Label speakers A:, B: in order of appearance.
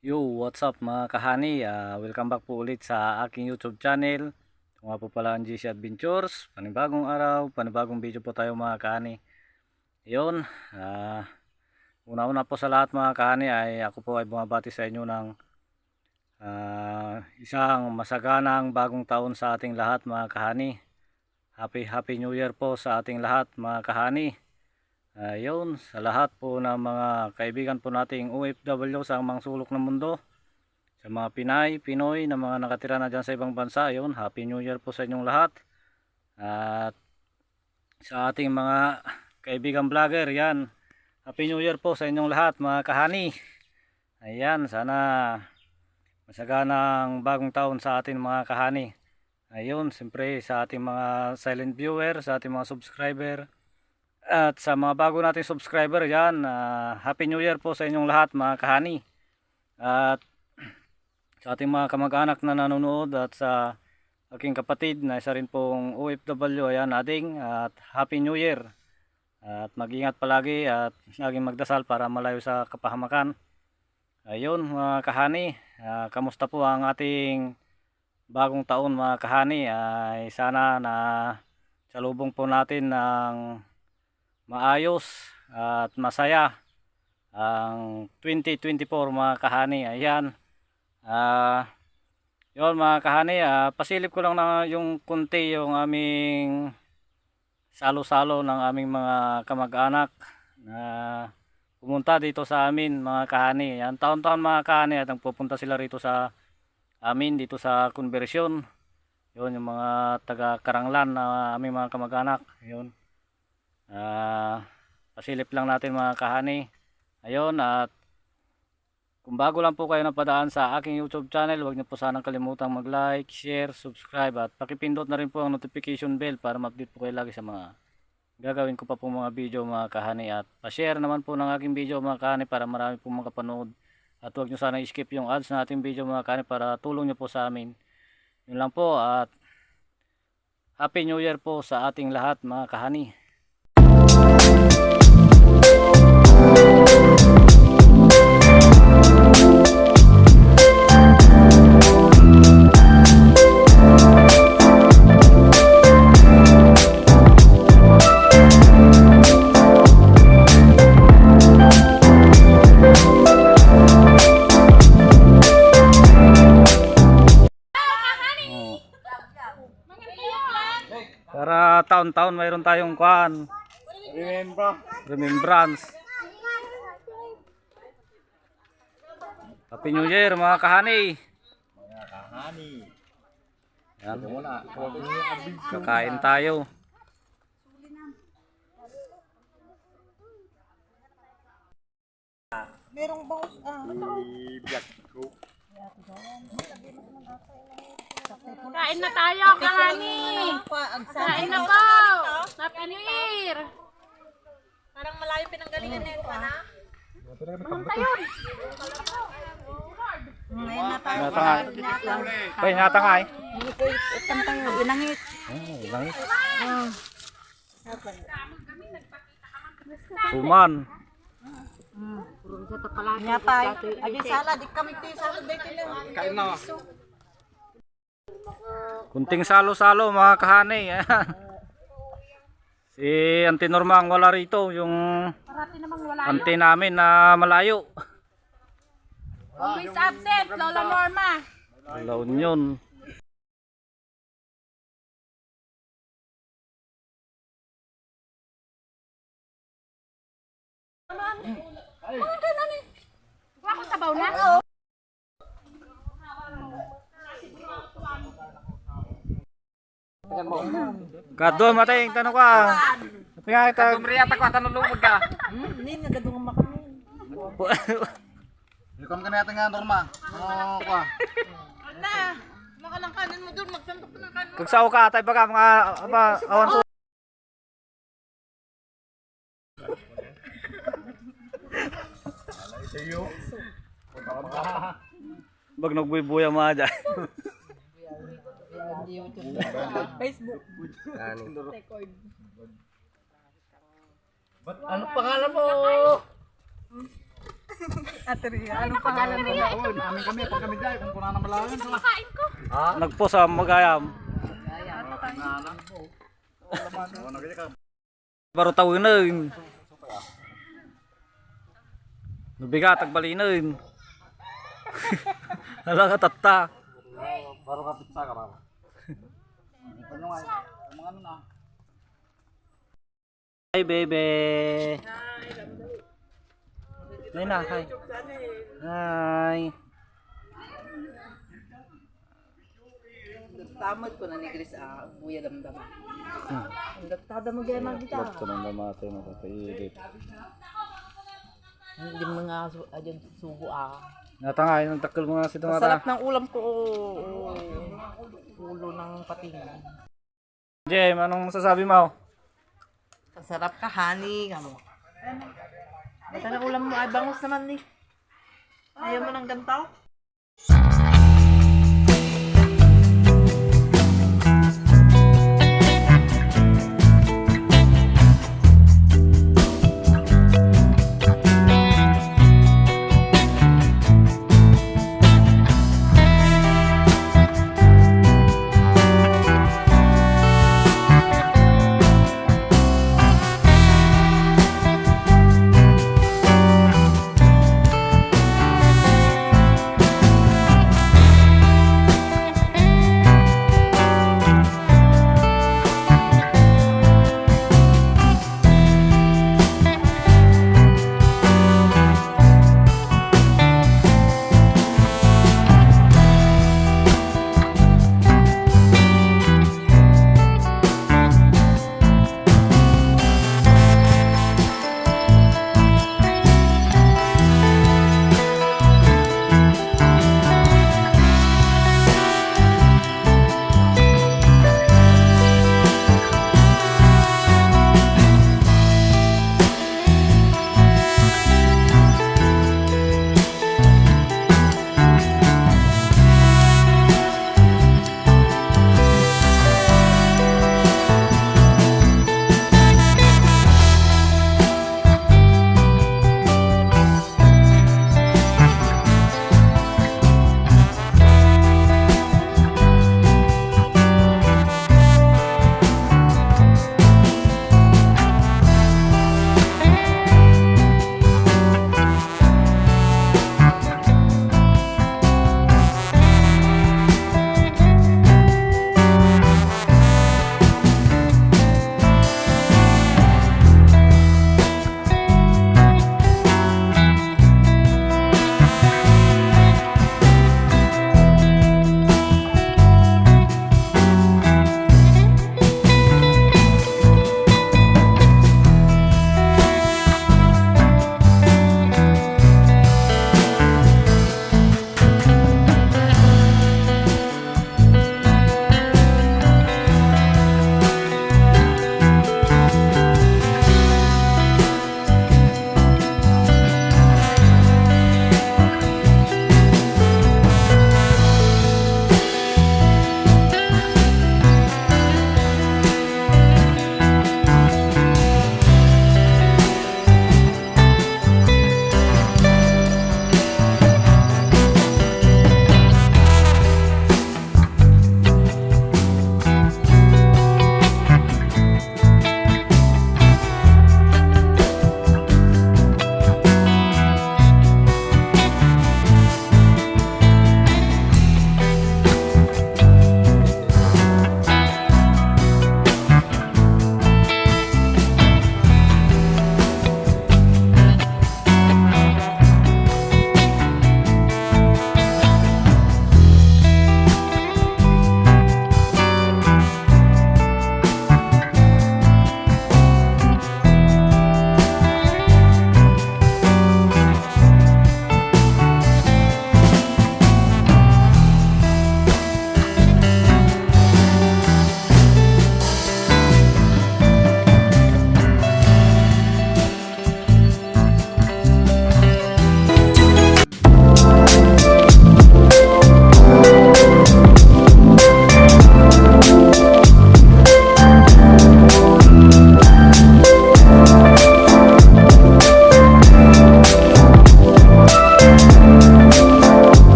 A: Yo, what's up mga kahani? Welcome back po ulit sa aking YouTube channel. Ito nga po pala ang GC Adventures. Panibagong araw, panibagong video po tayo mga kahani. Yun, una-una po sa lahat mga kahani ay ako po ay bumabati sa inyo ng isang masaganang bagong taon sa ating lahat mga kahani. Happy New Year po sa ating lahat mga kahani. Yun, sa lahat po ng mga kaibigan po nating OFW sa mga sulok ng mundo, sa mga Pinoy na mga nakatira na dyan sa ibang bansa, yun, Happy New Year po sa inyong lahat. At sa ating mga kaibigan vlogger, yan, Happy New Year po sa inyong lahat mga kahani. Ayan, sana masaganang bagong taon sa ating mga kahani. Ayun, siyempre sa ating mga silent viewer, sa ating mga subscriber, at sa mga bago nating subscriber yan, Happy New Year po sa inyong lahat mga kahani. At sa ating mga kamag-anak na nanonood at sa aking kapatid na isa rin pong OFW, ayan ading, at Happy New Year. At mag-ingat palagi at laging magdasal para malayo sa kapahamakan. Ayun mga kahani, kamusta po ang ating bagong taon mga kahani? Ay sana na salubong po natin ng maayos at masaya ang 2024 mga kahani. Ayan, yun mga kahani, pasilip ko lang na yung kunti yung aming salo-salo ng aming mga kamag-anak na pumunta dito sa amin mga kahani. Yan, taon-taon mga kahani at pupunta sila rito sa amin dito sa konbersyon. Yun yung mga taga Karanglan na aming mga kamag-anak. Yun, pasilip lang natin mga kahani. Ayun, at kung bago lang po kayo napadaan sa aking YouTube channel, huwag niyo po sanang kalimutang mag-like, share, subscribe at pakipindot na rin po ang notification bell para ma-update po kayo lagi sa mga gagawin ko pa po mga video mga kahani. At pa-share naman po ng aking video mga kahani para marami po makapanood. At huwag niyo sanang skip yung ads na ating video mga kahani para tulong niyo po sa amin. Yun lang po, at Happy New Year po sa ating lahat mga kahani. Para taon-taon mayroon tayong kuan, remembrance. Happy New Year mga kahani.
B: Mga kahani.
A: Yan,
B: Muna.
A: kakain tayo.
C: Merong bangus
B: Ibyak ko.
D: Kain na tayo, kahani! Kain na po! Happy New Year!
C: Parang malayo pinanggalingan na ito, ana.
D: Manong tayo!
C: Ngayon na tayo.
A: Bay, ingatan nga eh.
C: Itang tayo, inangit.
A: Langit. Suman.
C: Nga tayo. Adi sala, di kami tayo sala dito na.
B: Kain na.
A: Kunting salo-salo mga kahani. Ayan. Si Auntie Norma ang wala rito, yung
D: Parati namang wala.
A: auntie namin na malayo.
D: Who is absent? Lola Norma.
A: La Union.
D: Huwag ko sabaw na.
A: Kadon matay, tanong ka. Sabi nga kita.
B: Kumriyata ko atan lumod ka.
C: Hindi, nagadungan makami.
B: Welcome ka na yata nga Norma. Oo ka.
C: Ana, makalang kanin mo doon, magsantok ka ng kanin mo.
A: Kagsaw ka tay baga mga apa awan so.
B: Sayo.
A: Bag nagbuy-buya mga dyan.
C: Facebook.
B: Ano pangalan mo?
C: Ateria, anong pangalan mo?
B: Oo, namin kami, pag kami dahil, kung kuna na malagan sila.
D: Kain ko.
A: Nagpo sa Magayam. Baru tawin na yun. Nabigat, agbalinin. Hala ka tata.
B: Baru ka pizza ka ba? Ano nga, mga ano na.
A: Hi baby. Hi na, hi. Hi.
C: Tamad ko na ni Chris, buya damdama. Ang datada mo gaya magita.
A: Ito nang namatay na kapailit.
C: Hindi mo nga adyan sugo
A: Natangay, nang takil mo nga si
C: Masarap
A: Tumata.
C: ng ulam ko. Ulo ng pating.
A: Jem, anong masasabi mo?
C: Masarap ka, honey. Ano? Ito na ulam mo. Ay, bangus naman ni. Ayaw mo ng gantaw?